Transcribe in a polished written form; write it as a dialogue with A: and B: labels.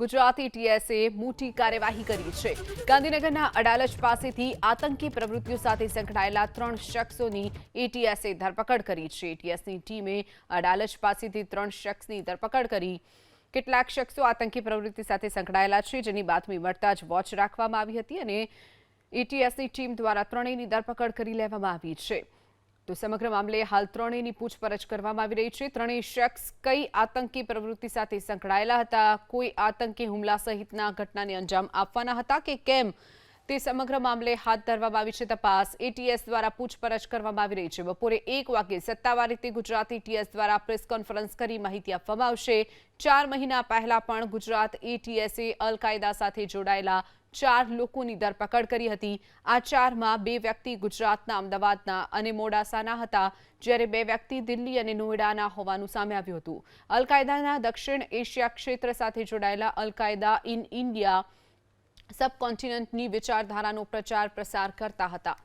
A: ગુજરાત એટીએસે મોટી કાર્યવાહી કરી છે। ગાંધીનગરના અડાલજ પાસેથી આતંકી પ્રવૃત્તિઓ સાથે સંકળાયેલા 3 શખ્સોની એટીએસે ધરપકડ કરી છે। એટીએસની ટીમે અડાલજ પાસેથી 3 શખ્સની ધરપકડ કરી। કેટલાક શખ્સો આતંકી પ્રવૃત્તિ સાથે સંકળાયેલા છે, જેની બાતમી મળતા જ વોચ રાખવામાં આવી હતી અને એટીએસની ટીમ દ્વારા ત્રણેયની ધરપકડ કરી લેવામાં આવી છે। તો સમગ્ર મામલે હાલ ત્રણેયની પૂછપરછ કરવામાં આવી રહી છે। ત્રણેય શખ્સ કઈ આતંકી પ્રવૃત્તિ સાથે સંકળાયેલા હતા, કોઈ આતંકી હુમલા સહિતના ઘટનાને અંજામ આપવાના હતા કે કેમ, તે સમગ્ર મામલે હાથ ધરવામાં આવી છે તપાસ। એટીએસ દ્વારા પૂછપરછ કરવામાં આવી રહી છે। બપોરે 1 વાગે સત્તાવાર રીતે ગુજરાત એટીએસ દ્વારા પ્રેસ કોન્ફરન્સ કરી માહિતી આપવામાં આવશે। 4 મહિના પહેલા પણ ગુજરાત એટીએસે અલ-કાયદા સાથે જોડાયેલા 4 લોકોની ધરપકડ કરી હતી। આ 4માં 2 વ્યક્તિ ગુજરાતના અમદાવાદના અને મોડાસાના હતા, જ્યારે 2 વ્યક્તિ દિલ્હી અને નોઈડાના હોવાનું સામે આવ્યું હતું। અલ-કાયદાના દક્ષિણ એશિયા ક્ષેત્ર સાથે જોડાયેલા અલ-કાયદા ઇન ઇન્ડિયા સબકોન્ટિનેન્ટની વિચારધારાનો પ્રચાર પ્રસાર કરતા હતા।